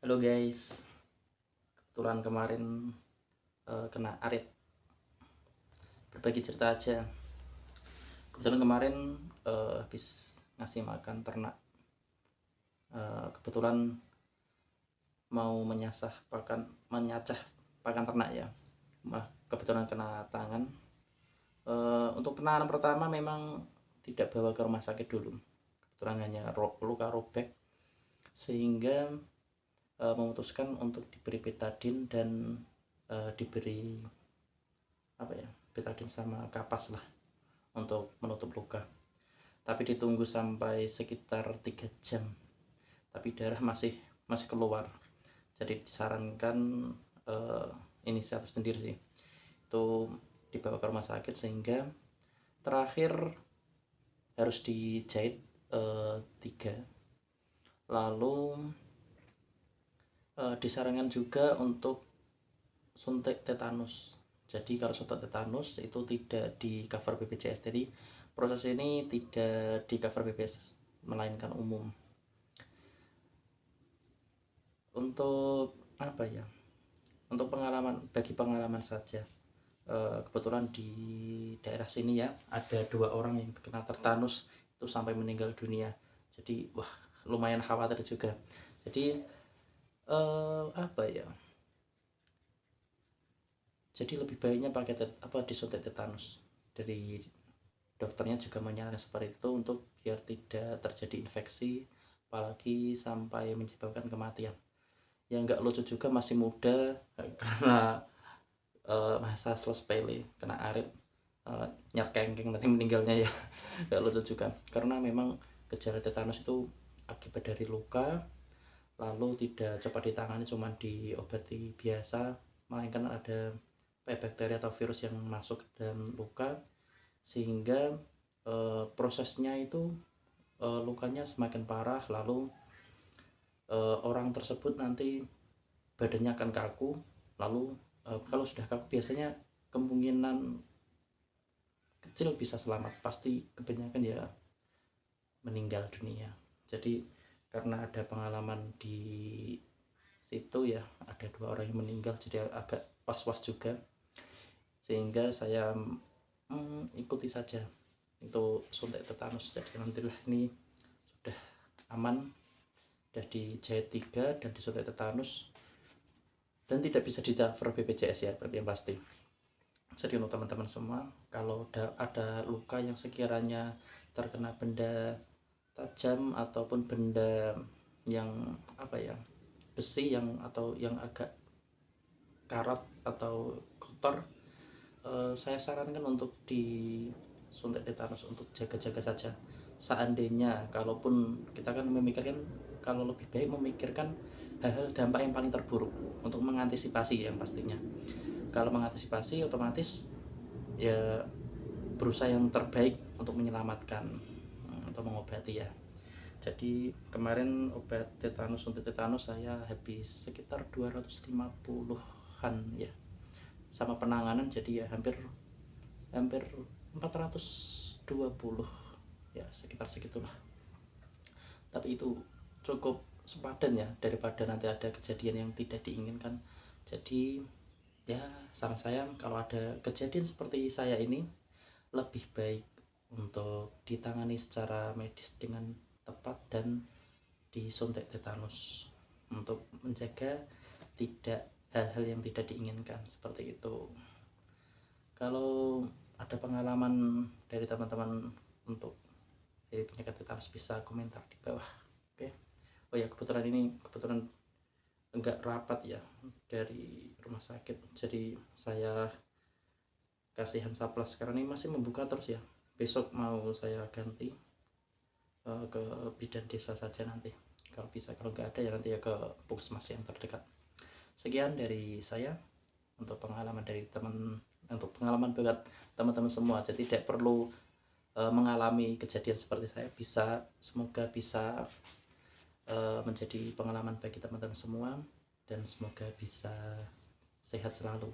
Halo guys, kebetulan kemarin kena arit. Berbagi cerita aja. Kebetulan kemarin habis ngasih makan ternak. Kebetulan mau menyacah pakan ternak ya. Kebetulan kena tangan. Untuk penanganan pertama memang tidak bawa ke rumah sakit dulu. Kebetulan hanya luka robek sehingga memutuskan untuk diberi betadin dan diberi betadin sama kapas lah untuk menutup luka. Tapi ditunggu sampai sekitar 3 jam. Tapi darah masih keluar. Jadi disarankan inisiatif sendiri sih. Itu dibawa ke rumah sakit sehingga terakhir harus dijahit 3. Lalu disarankan juga untuk suntik tetanus. Jadi kalau suntik tetanus itu tidak di cover BPJS. Jadi proses ini tidak di cover BPJS melainkan umum. Untuk Untuk pengalaman saja. Kebetulan di daerah sini ya ada 2 orang yang kena tetanus itu sampai meninggal dunia. Jadi lumayan khawatir juga. Jadi jadi lebih baiknya pakai disuntik tetanus. Dari dokternya juga menyarankan seperti itu untuk biar tidak terjadi infeksi, apalagi sampai menyebabkan kematian. Yang nggak lucu juga masih muda karena masa sepele kena arit, nyerkengking nanti meninggalnya ya. Nggak lucu juga karena memang gejala tetanus itu akibat dari luka, lalu tidak cepat ditangani cuma diobati biasa, melainkan ada bakteri atau virus yang masuk ke dalam luka sehingga prosesnya itu lukanya semakin parah, lalu orang tersebut nanti badannya akan kaku. Lalu kalau sudah kaku biasanya kemungkinan kecil bisa selamat, pasti kebanyakan ya meninggal dunia. Jadi karena ada pengalaman di situ ya, ada 2 orang yang meninggal, jadi agak was-was juga, sehingga saya ikuti saja itu suntik tetanus. Jadi alhamdulillah ini sudah aman, sudah dijahit 3 dan disuntik tetanus dan tidak bisa di cover BPJS ya, yang pasti. Jadi untuk teman-teman semua, kalau ada luka yang sekiranya terkena benda tajam ataupun benda yang besi atau yang agak karat atau kotor, saya sarankan untuk disuntik tetanus untuk jaga-jaga saja. Seandainya kalaupun kita kan memikirkan, kalau lebih baik memikirkan hal-hal dampak yang paling terburuk untuk mengantisipasi yang pastinya. Kalau mengantisipasi otomatis ya berusaha yang terbaik untuk menyelamatkan atau mengobati ya. Jadi kemarin obat tetanus, suntik tetanus saya habis sekitar 250-an ya, sama penanganan jadi ya hampir 420 ya, sekitar segitulah. Tapi itu cukup sepadan ya, daripada nanti ada kejadian yang tidak diinginkan. Jadi ya saran saya, kalau ada kejadian seperti saya ini, lebih baik untuk ditangani secara medis dengan tepat dan disuntik tetanus untuk menjaga tidak hal-hal yang tidak diinginkan seperti itu. Kalau ada pengalaman dari teman-teman untuk penyakit tetanus bisa komentar di bawah. Oke. Oh ya, kebetulan enggak rapat ya dari rumah sakit, jadi saya kasih Hansaplast karena ini masih membuka terus ya. Besok mau saya ganti ke bidan desa saja nanti kalau bisa. Kalau nggak ada ya nanti ya ke puskesmas yang terdekat. Sekian dari saya untuk pengalaman buat teman-teman semua. Jadi tidak perlu mengalami kejadian seperti saya. Semoga bisa menjadi pengalaman bagi teman-teman semua dan semoga bisa sehat selalu.